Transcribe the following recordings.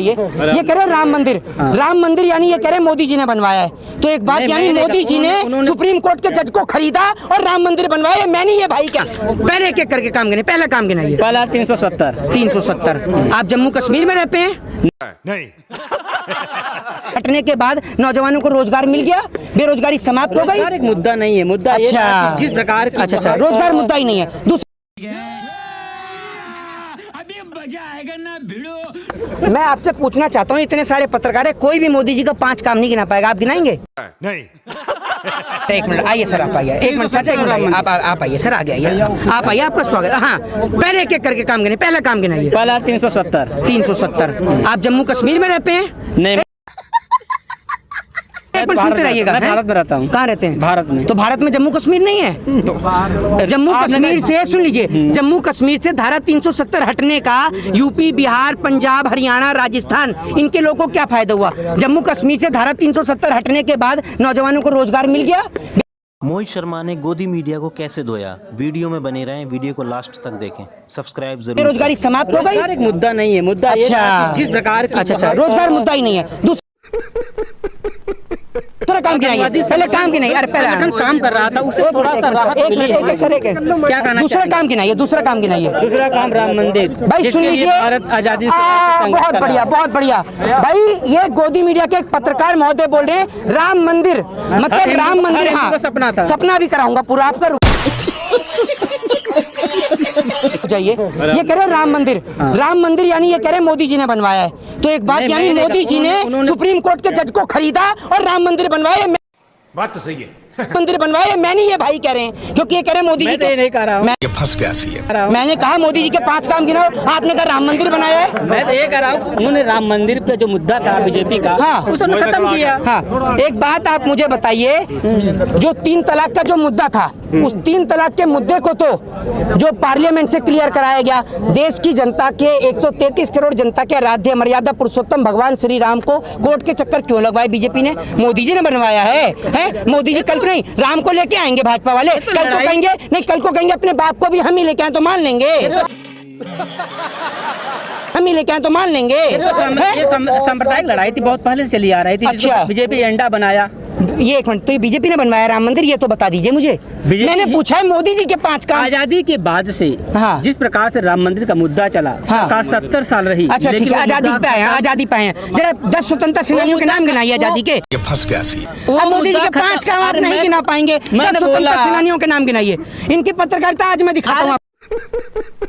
ये कह रहे राम मंदिर यानी ये कह रहे मोदी जी ने बनवाया है। तो एक बात यानी मोदी जी ने सुप्रीम कोर्ट के जज को खरीदा और राम मंदिर बनवाया। मैं नहीं, ये भाई क्या पहले एक एक करके काम गिने। पहला काम गिनाइए। पहला 370। आप जम्मू कश्मीर में रहते हैं? नहीं। हटने के बाद नौजवानों को रोजगार मिल गया, बेरोजगारी समाप्त हो गई। एक मुद्दा नहीं है, मुद्दा अच्छा जिस प्रकार की अच्छा रोजगार मुद्दा ही नहीं है। मैं आपसे पूछना चाहता हूँ, इतने सारे पत्रकार है, कोई भी मोदी जी का 5 काम नहीं गिना पाएगा। आप गिनाएंगे? नहीं। एक मिनट आइए सर, आप आइए। एक मिनट चाचा, एक मिनट आइए। आप आइए सर, आगे आइए। आप आइए, आपका स्वागत। हाँ, पहले एक एक करके काम गिने। पहला काम गिनाइए। पहला 370। आप जम्मू कश्मीर में रहते हैं? नहीं, एक मिनट सुनते रहिएगा। मैं भारत में रहता हूँ। कहाँ रहते हैं? भारत में। तो भारत में जम्मू कश्मीर नहीं है? तो जम्मू कश्मीर से सुन लीजिए, जम्मू कश्मीर से धारा 370 हटने का यूपी, बिहार, पंजाब, हरियाणा, राजस्थान, इनके लोगों को क्या फायदा हुआ? जम्मू कश्मीर से धारा 370 हटने के बाद नौजवानों को रोजगार मिल गया। मोहित शर्मा ने गोदी मीडिया को कैसे धोया? वीडियो में बने रहें, वीडियो को लास्ट तक देखें, सब्सक्राइब जरूर। बेरोजगारी समाप्त हो गई। एक मुद्दा नहीं है, मुद्दा अच्छा जिस प्रकार की अच्छा रोजगार मुद्दा ही नहीं है। दूसरा काम गिनाइए। पहले काम गिनाइए। अरे पहले काम कर रहा था, उसे थोड़ा सा राहत मिली। एक सर एक क्या कहना? दूसरा काम गिनाइए। दूसरा काम गिनाइए। दूसरा काम राम मंदिर। भाई सुन लीजिए, भारत आजादी बहुत बढ़िया, बहुत बढ़िया। भाई ये गोदी मीडिया के एक पत्रकार महोदय बोल रहे हैं राम मंदिर, मतलब राम मंदिर। हाँ, सपना था, सपना भी कराऊंगा पूरा आपका। जाइए, ये कह रहे राम मंदिर यानी ये कह रहे मोदी जी ने बनवाया है। तो एक बात यानी मोदी जी ने सुप्रीम कोर्ट के जज को खरीदा और राम मंदिर बनवाया। बात तो सही है। मंदिर बनवाए। मैं नहीं, ये भाई कह रहे हैं, क्योंकि ये कह रहे मोदी जी के। नहीं कह रहा हूँ, ये फंस गया सी है। मैंने कहा मोदी जी के 5 काम गिनाओ, आपने कहा राम मंदिर बनाया है। मैं तो ये कह रहा हूँ, उन्होंने राम मंदिर पे जो मुद्दा था बीजेपी का, हाँ, उसे खत्म किया। हाँ, एक बात आप मुझे बताइए, जो 3 तलाक का जो मुद्दा था, उस 3 तलाक के मुद्दे को तो जो पार्लियामेंट से क्लियर कराया गया, देश की जनता के 133 करोड़ जनता के आराध्य मर्यादा पुरुषोत्तम भगवान श्री राम को कोर्ट के चक्कर क्यों लगवाए बीजेपी ने? मोदी जी ने बनवाया है। मोदी जी कल नहीं, राम को लेके आएंगे भाजपा वाले, कल को कहेंगे नहीं, कल को कहेंगे अपने बाप को भी हम ही लेके आए तो मान लेंगे। हम ही लेके आए तो मान लेंगे। ये सांप्रदायिक लड़ाई थी, बहुत पहले से चली आ रही थी। अच्छा, बीजेपी एजेंडा बनाया। ये एक मिनट, तो ये बीजेपी ने बनवाया राम मंदिर, ये तो बता दीजिए मुझे। मैंने पूछा है मोदी जी के 5 काम। आजादी के बाद से हाँ, जिस प्रकार से राम मंदिर का मुद्दा चला, सरकार 70 साल रही। अच्छा ठीक है, आजादी पे आए हैं, आजादी पे आए हैं। जरा 10 स्वतंत्रता सेनानियों के नाम गिनाइए आजादी के। ये फंस गया सी। मोदी जी के 5 काम आप नहीं गिना पाएंगे। 10 स्वतंत्रता सेनानियों के नाम गिनाइए। इनकी पत्रकारिता आज मैं दिखाता हूँ।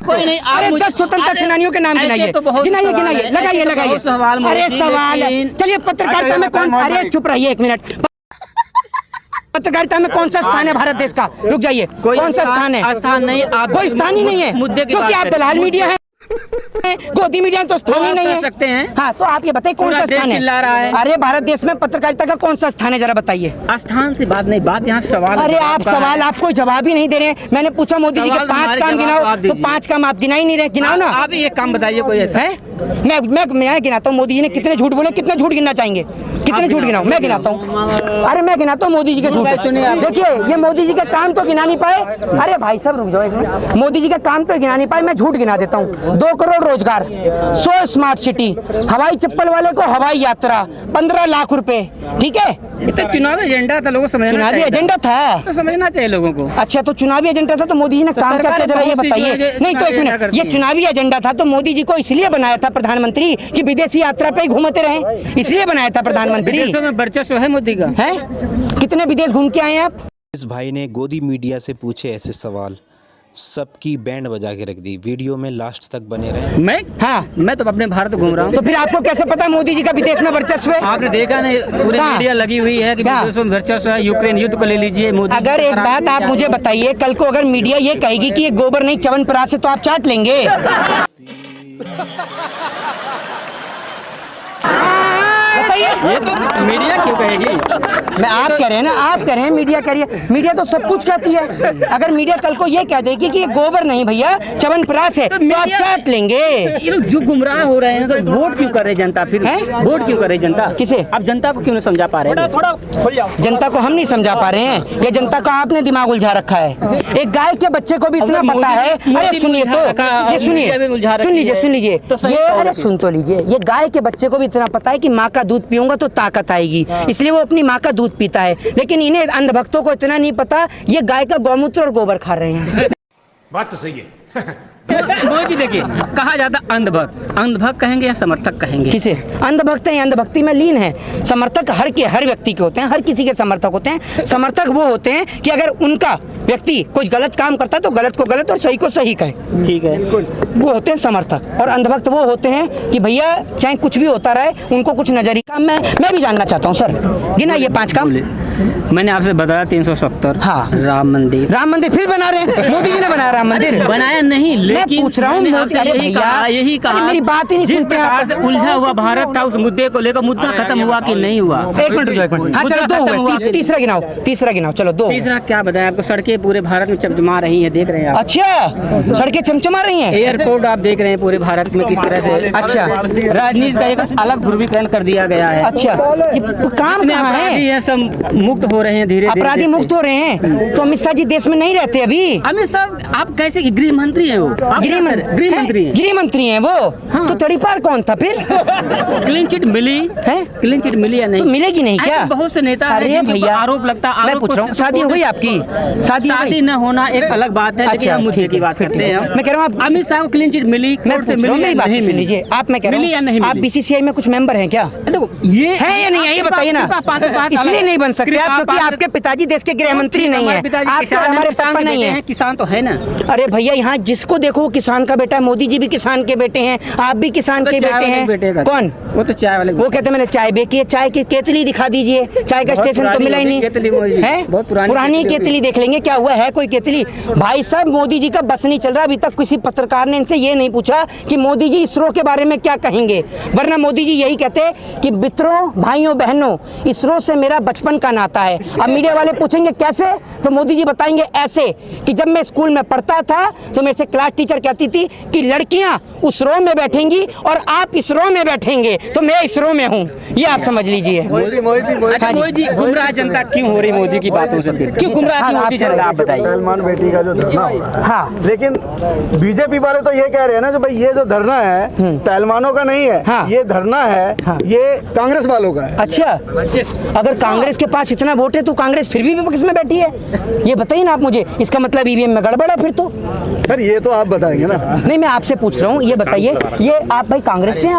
कोई नहीं, अरे 10 स्वतंत्रता सेनानियों के नाम गिनाइए, गिनाइए, लगाइए। अरे सवाल, चलिए पत्रकारिता में कौन? अरे चुप रहिए 1 मिनट। पत्रकारिता में कौन सा स्थान है भारत देश का? रुक जाइए, कौन सा स्थान है? स्थान नहीं, कोई स्थान ही नहीं है, मुद्दे की क्योंकि आप दलाल मीडिया है। गोदी मीडिया तो स्थान ही नहीं है। सकते हैं। हाँ, तो आप ये बताइए कौन सा स्थान है? अरे भारत देश में पत्रकारिता का कौन सा स्थान है, जरा बताइए। स्थान से बात नहीं, बात यहाँ सवाल। अरे आप सवाल, आप कोई जवाब ही नहीं दे रहे। मैंने पूछा मोदी जी के 5 काम गिनाओ, तो 5 काम आप गिना ही नहीं रहे। गिनाओ ना। आप एक काम बताइए कोई ऐसा है। मैं गिनाता हूँ मोदी जी ने कितने झूठ बोले। कितने झूठ गिनना चाहेंगे? कितने झूठ गिनाऊं? मैं गिनाता हूँ। अरे मैं गिनाता हूँ मोदी जी के झूठ। देखिए, ये मोदी जी के काम तो गिना नहीं पाए। अरे भाई साहब रुक जाओ एक मिनट। मोदी जी के काम तो गिना नहीं पाए, मैं झूठ गिना देता हूँ। 2 करोड़ रोजगार, 100 स्मार्ट सिटी, हवाई चप्पल वाले को हवाई यात्रा, 15 लाख रुपए। ठीक है, ये तो चुनावी एजेंडा था, लोगों को समझना चाहिए। चुनावी एजेंडा था तो समझना चाहिए लोगों को। अच्छा, तो चुनावी एजेंडा था तो मोदी जी ने काम करके जरा ये बताइए। नहीं तो 1 मिनट, ये चुनावी एजेंडा था तो मोदी जी को इसलिए बनाया था प्रधानमंत्री कि विदेशी यात्रा पे ही घूमते रहे, इसलिए बनाया था प्रधानमंत्री। विदेशों में वर्चस्व है मोदी का। है? कितने विदेश घूम के आए हैं आप? इस भाई ने गोदी मीडिया से पूछे ऐसे सवाल, सबकी बैंड बजा के रख दी। वीडियो में लास्ट तक बने रहे। मैं तो अपने भारत घूम रहा हूँ। तो फिर आपको कैसे पता मोदी जी का विदेश में वर्चस्व है? आपने देखा नहीं, पूरी मीडिया लगी हुई है कि विदेशों में वर्चस्व है। यूक्रेन युद्ध को ले लीजिए, मोदी। अगर एक बात आप मुझे बताइए, कल को अगर मीडिया ये कहेगी कि ये गोबर नहीं च्यवनप्राश है, तो आप चाट लेंगे? बताइए। ये तो मीडिया क्यों कहेगी? मैं आप कह रहे हैं ना, आप कह रहे हैं मीडिया कह रही है, मीडिया तो सब कुछ कहती है। अगर मीडिया कल को ये कह देगी कि ये गोबर नहीं भैया च्यवनप्राश है, तो आप चाट लेंगे। ये लोग जो गुमराह हो रहे हैं तो वोट क्यों कर रहे जनता? फिर वोट क्यों कर रही जनता? किसे? आप जनता को क्यों नहीं समझा पा रहे हैं? थोड़ा खुल जाओ। जनता को हम नहीं समझा पा रहे हैं, ये जनता का आपने दिमाग उलझा रखा है। एक गाय के बच्चे को भी इतना पता है। अरे सुनिए तो, ये सुनिए, सुन लीजिए, सुन लीजिए ये, अरे सुन तो लीजिए, ये गाय के बच्चे को भी इतना पता है कि माँ का दूध पीऊंगा तो ताकत आएगी, इसलिए वो अपनी माँ का दूध पीता है। लेकिन इन्हें अंधभक्तों को इतना नहीं पता, ये गाय का गौमूत्र और गोबर खा रहे हैं। बात तो सही है। मोदी जी देखिए, कहा जाता अंधभक्त, अंधभक्त कहेंगे या समर्थक कहेंगे? किसे? अंधभक्त है, अंधभक्ति में लीन है। समर्थक हर व्यक्ति के होते हैं, हर किसी के समर्थक होते हैं। समर्थक वो होते हैं कि अगर उनका व्यक्ति कुछ गलत काम करता है तो गलत को गलत और सही को सही कहे। ठीक है, वो होते हैं समर्थक। और अंधभक्त वो होते हैं कि भैया चाहे कुछ भी होता रहे, उनको कुछ नजरिया काम। मैं भी जानना चाहता हूँ सर, गिना ये 5 काम। मैंने आपसे बताया 370। हाँ, राम मंदिर फिर बना रहे हैं। मोदी जी ने बनाया राम मंदिर? बनाया नहीं, मैं पूछ रहा हूँ, यही कहा, मेरी बात ही नहीं सुनते आप। उलझा हुआ भारत था, उस मुद्दे को लेकर मुद्दा खत्म हुआ कि नहीं हुआ? एक मिनट, हाँ चलो 2 हुए, तीसरा गिनाओ, चलो 2। तीसरा क्या बताया आपको? सड़कें पूरे भारत में चमचमा रही हैं, देख रहे हैं आप। अच्छा, सड़कें चमचमा रही हैं। एयरपोर्ट आप देख रहे हैं पूरे भारत में किस तरह से। अच्छा, राजनीति का एक अलग ध्रुवीकरण कर दिया गया है। अच्छा, ये काम कहाँ है? सब मुक्त हो रहे हैं, धीरे धीरे अपराधी मुक्त हो रहे हैं। तो अमित शाह जी देश में नहीं रहते अभी? अमित शाह आप कैसे? गृह मंत्री है वो, गृह मंत्री हैं वो। हाँ। तो तड़ीपार कौन था फिर? क्लीन चिट मिली है? क्लीन चिट मिली या नहीं? तो मिलेगी नहीं क्या? बहुत से नेता अरे भैया, आरोप लगता, मैं पूछ रहा हूँ, शादी हो गई आपकी? शादी न होना एक अलग बात है, लेकिन हम मुद्दे की बात करते हैं। मैं कह रहा हूँ अमित शाह को क्लीन चिट मिली, कोर्ट से मिली या नहीं मिली? लीजिए आप, मैं कह रहा हूँ आप बीसीसीआई में कुछ मेंबर हैं क्या? देखो ये है या नहीं है ये बताइए ना। इसलिए नहीं बन सकते आप क्योंकि आपके पिताजी देश के गृह मंत्री नहीं है, आप हमारे पापा नहीं है। किसान तो है ना। अरे भैया यहाँ जिसको देखो किसान का बेटा है। मोदी जी भी किसान के बेटे हैं, आप भी किसान के बेटे हैं। कौन? वो तो चाय वाले। वो कहते हैं मैंने चाय बेची है। चाय की केतली दिखा दीजिए, चाय का स्टेशन तो मिला ही नहीं है। बहुत पुरानी केतली देख लेंगे, क्या हुआ है कोई केतली? भाई साहब मोदी जी का बस नहीं चल रहा। अभी तक किसी पत्रकार ने इनसे ये नहीं पूछा कि मोदी जी इसरो के बारे में क्या कहेंगे, वरना मोदी जी यही कहते कि मित्रों, भाइयों, बहनों, इसरो से मेरा बचपन का नाता है। अब मीडिया वाले पूछेंगे कैसे, तो मोदी जी बताएंगे ऐसे कि जब मैं स्कूल में पढ़ता था तो मेरे से क्लास टीचर कहती थी कि लड़कियां उस रो में बैठेंगी और आप इस रो में बैठेंगे, तो मैं इस रो में हूं। ये आप समझ लीजिए। मोदी जी गुमराह जनता क्यों हो रही मोदी की बातों से? क्यों गुमराह क्यों होती जनता, आप बताइए। सलमान बेटी का जो धरना हो रहा है, हाँ, लेकिन बीजेपी वाले तो ये कह रहे हैं ना कि भाई ये जो धरना है पहलवानों का नहीं है। हाँ। ये धरना है, ये कांग्रेस वालों का है। अच्छा, अगर कांग्रेस के पास इतना वोट है तो कांग्रेस फिर भी विपक्ष में बैठी है, ये बताइए ना आप मुझे। इसका मतलब ईवीएम में गड़बड़ है फिर तो। सर ये तो आप बताएंगे ना। नहीं, मैं आपसे पूछ रहा हूँ, ये बताइए, ये आप भाई कांग्रेस से हैं?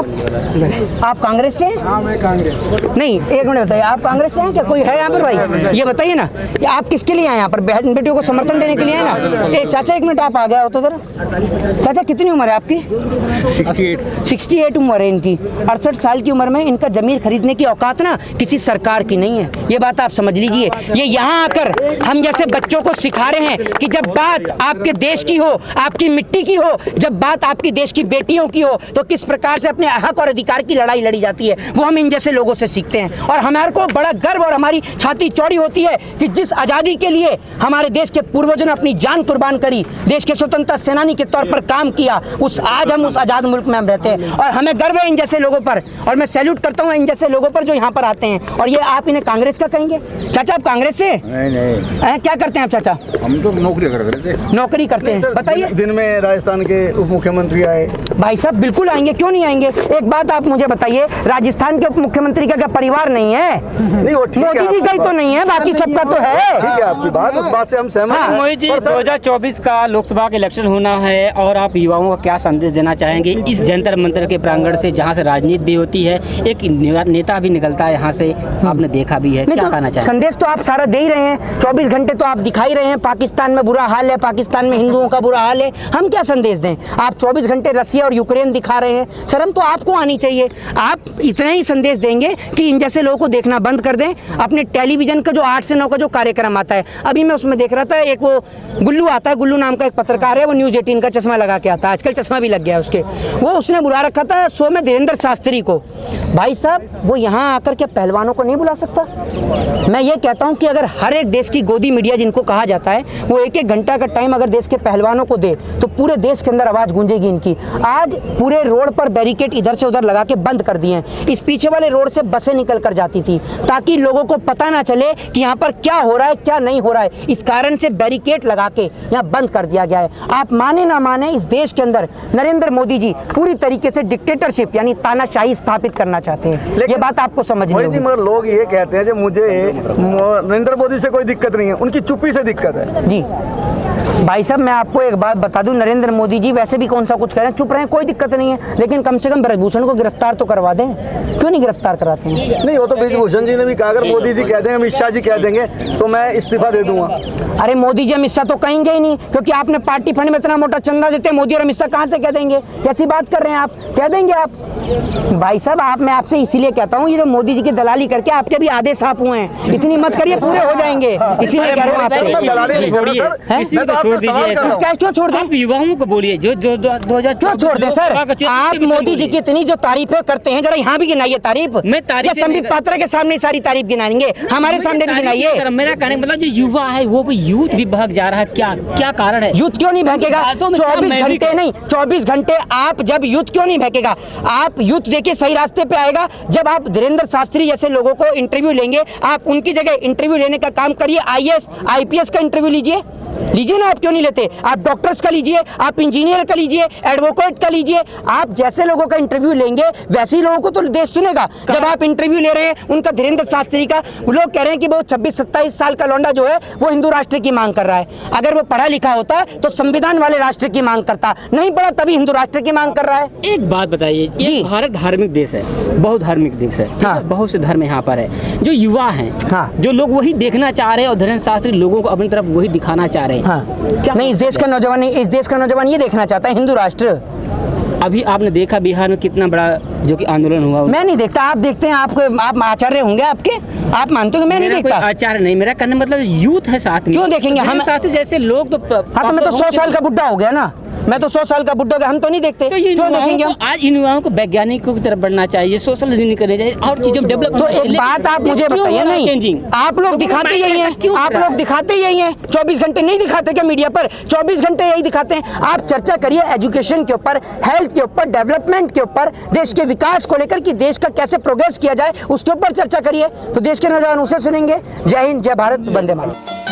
आप कांग्रेस से हैं? हाँ मैं कांग्रेस। नहीं, एक मिनट बताइए, आप कांग्रेस से हैं क्या? कोई है यहाँ पर भाई? ये बताइए ना, ये आप किसके लिए आए यहाँ पर? बहन बेटियों को समर्थन देने के लिए आए ना? ए चाचा एक मिनट आप आ गया हो तो जरा। चाचा कितनी उम्र है आपकी? 68 उम्र है इनकी। 68 साल की उम्र में इनका जमीन खरीदने की औकात ना किसी सरकार की नहीं है। ये बात आप समझ लीजिए। ये यहाँ आकर हम जैसे बच्चों को सिखा रहे हैं कि जब बात आपके देश की हो, आपकी मिट्टी की हो, जब बात आपकी देश की बेटियों की हो, तो किस प्रकार से अपने हक और अधिकार की लड़ाई लड़ी जाती है, वो हम इन जैसे लोगों से सीखते हैं। और हमारे को बड़ा गर्व और हमारी छाती चौड़ी होती है कि जिस आज़ादी के लिए हमारे देश के पूर्वजों ने अपनी जान कुर्बान करी, देश के स्वतंत्रता सेनानी के तौर पर काम किया, आज हम उस आज़ाद मुल्क में हम रहते हैं और हमें गर्व है इन जैसे लोगों पर। और मैं सैल्यूट करता हूँ इन जैसे लोगों पर जो यहाँ पर आते हैं। और ये आप इन्हें कांग्रेस का कहेंगे? चाचा आप कांग्रेस से? नहीं। क्या करते हैं आप चाचा? हम तो नौकरी करते थे। नौकरी करते हैं, बताइए। दिन में राजस्थान के उप मुख्यमंत्री आए। भाई साहब बिल्कुल आएंगे, क्यों नहीं आएंगे? एक बात आप मुझे बताइए, राजस्थान के उप मुख्यमंत्री का क्या परिवार नहीं है? नहीं, वो ठीक है, मोदी जी का ही तो नहीं है, बाकी सबका तो है। ठीक है आपकी बात, उस बात से हम सहमत हैं। मोदी जी 2024 का लोकसभा का इलेक्शन होना है और आप युवाओं को क्या संदेश देना चाहेंगे इस जंतर मंतर के प्रांगण से, जहाँ से राजनीति भी होती है, एक नेता भी निकलता है यहाँ से, आपने देखा भी है, क्या कहना बताना चाहेंगे? संदेश तो आप सारा दे ही रहे हैं, 24 घंटे तो आप दिखा ही रहे हैं, पाकिस्तान में बुरा हाल है, पाकिस्तान में हिंदुओं का बुरा हाल है, हम क्या संदेश दें? आप 24 घंटे रसिया और यूक्रेन दिखा रहे हैं, शर्म तो आपको आनी चाहिए। आप इतना ही संदेश देंगे कि इन जैसे लोगों को देखना बंद कर दें। अपने टेलीविजन का जो 8 से 9 का जो कार्यक्रम आता है, अभी मैं उसमें देख रहा था, एक वो गुल्लू आता है, गुल्लू नाम का एक पत्रकार है, वो न्यूज़ 18 का चश्मा लगा के आता है, आजकल चश्मा भी लग गया है उसके, वो उसने बुला रखा था शो में धीरेन्द्र शास्त्री को। भाई साहब, वो यहाँ आकर के पहलवानों को नहीं बुला सकता? मैं ये कहता हूँ कि अगर हर एक देश की गोदी मीडिया जिनको कहा जाता है, वो 1-1 घंटा का टाइम अगर देश के पहलवानों को दे, तो पूरे देश के अंदर आवाज़ गूंजेगी इनकी। आज पूरे रोड पर बैरिकेड इधर से उधर लगा के बंद कर दिए हैं। इस पीछे वाले रोड से बसें निकल कर जाती थी ताकि लोगों को पता ना चले कि यहाँ पर क्या हो रहा है, क्या नहीं हो रहा है। इस कारण से बैरिकेड लगा के यहाँ बंद कर दिया गया है। आप माने ना माने, इस देश के अंदर नरेंद्र मोदी जी पूरी तरीके से डिक्टेटरशिप यानी तानाशाही स्थापित करना चाहते हैं। ये बात आपको समझनी वही होगी। जी, मगर लोग ये कहते हैं कि मुझे नरेंद्र मोदी से कोई दिक्कत नहीं है, उनकी चुप्पी से दिक्कत है। जी भाई साहब, मैं आपको एक बात बता दूं, नरेंद्र मोदी जी वैसे भी कौन सा कुछ कह रहे हैं, चुप रहे, कोई दिक्कत नहीं है, लेकिन कम से कम ब्रजभूषण को गिरफ्तार तो करवा दें। क्यों नहीं गिरफ्तार कराते हैं? नहीं, वो तो ब्रजभूषण जी ने भी कहा, अगर मोदी जी कह देंगे, अमित शाह जी कह देंगे तो मैं इस्तीफा दे दूंगा। अरे मोदी जी अमित शाह तो कहेंगे ही नहीं, क्योंकि आपने पार्टी फंड में इतना मोटा चंदा देते हैं, मोदी और अमित शाह कहाँ से कह देंगे? कैसी बात कर रहे हैं आप? कह देंगे आप? भाई साहब, मैं आपसे इसीलिए कहता हूँ, ये जो मोदी जी की दलाली करके आपके भी आधे साफ हुए हैं, इतनी मत करिए, पूरे हो जाएंगे, इसीलिए कह रहा हूँ आपसे। क्यों छोड़ दें? आप युवाओं को बोलिए, जो 2000 क्यों छोड़ दें सर? आप मोदी जी की इतनी जो तारीफें करते हैं, जरा यहाँ भी गिनाइए तारीफ। मैं तारीफ संबित पात्रा के सामने सारी तारीफ गिनाएंगे, हमारे सामने भी गिनाइए। मेरा कहने का मतलब जो युवा है वो भी यूथ भी बहक जा रहा है, क्या कारण है? यूथ क्यों नहीं बहकेगा? 24 घंटे नहीं, 24 घंटे आप जब यूथ क्यों नहीं बहकेगा? आप यूथ देखिए सही रास्ते पे आएगा जब आप धीरेन्द्र शास्त्री जैसे लोगों को इंटरव्यू लेंगे। आप उनकी जगह इंटरव्यू लेने का काम करिए, IAS IPS का इंटरव्यू लीजिए ना, आप क्यों नहीं लेते? आप डॉक्टर्स का लीजिए, आप इंजीनियर का लीजिए, एडवोकेट का लीजिए। आप जैसे लोगों का इंटरव्यू लेंगे वैसे ही लोगों को तो देश सुनेगा। जब आप इंटरव्यू ले रहे हैं उनका, धीरेन्द्र शास्त्री का, वो लोग कह रहे हैं कि वो 26-27 साल का लौंडा जो है वो हिंदू राष्ट्र की मांग कर रहा है। अगर वो पढ़ा लिखा होता तो संविधान वाले राष्ट्र की मांग करता, नहीं पढ़ा तभी हिंदू राष्ट्र की मांग कर रहा है। एक बात बताइए, ये भारत धार्मिक देश है, बहुत धार्मिक देश है, हाँ। बहुत से धर्म यहाँ पर है। जो युवा हैं, हाँ। जो लोग वही देखना चाह रहे हैं और धीरेन्द्र शास्त्री लोगों को अपनी तरफ वही दिखाना चाह रहे हैं। हाँ। नहीं, इस देश का नौजवान ये देखना चाहता है हिंदू राष्ट्र। अभी आपने देखा बिहार में कितना बड़ा जो कि आंदोलन हुआ। मैं नहीं देखता, आप देखते हैं, आप आचार्य होंगे आपके, आप मानते हो कि मैं नहीं देखता? आचार्य नहीं, मेरा कहने मतलब यूथ है साथ में। क्यों देखेंगे हम? साथ जैसे लोग तो हाँ, तो मैं तो 100 साल का बुढ़ा हो गया ना, मैं तो 100 साल का बुढ़ा हो गया, हम तो नहीं देखते। तो क्यों देखेंगे हम? आज इन युवाओं को वैज्ञानिकों की तरफ बढ़ना चाहिए, सोशल इंजीनियरिंग करनी चाहिए और चीजें डेवलप। तो एक बात आप मुझे बताइए, नहीं आप लोग दिखाते यही हैं, आप लोग दिखाते यही हैं, 24 घंटे नहीं दिखाते क्या मीडिया पर? 24 घंटे यही दिखाते हैं। आप चर्चा करिए एजुकेशन के ऊपर, हेल्थ के ऊपर, डेवलपमेंट के ऊपर, देश के विकास को लेकर कि देश का कैसे प्रोग्रेस किया जाए उसके ऊपर चर्चा करिए, तो देश के नौजवान उसे सुनेंगे। जय हिंद, जय भारत, वंदे मातरम।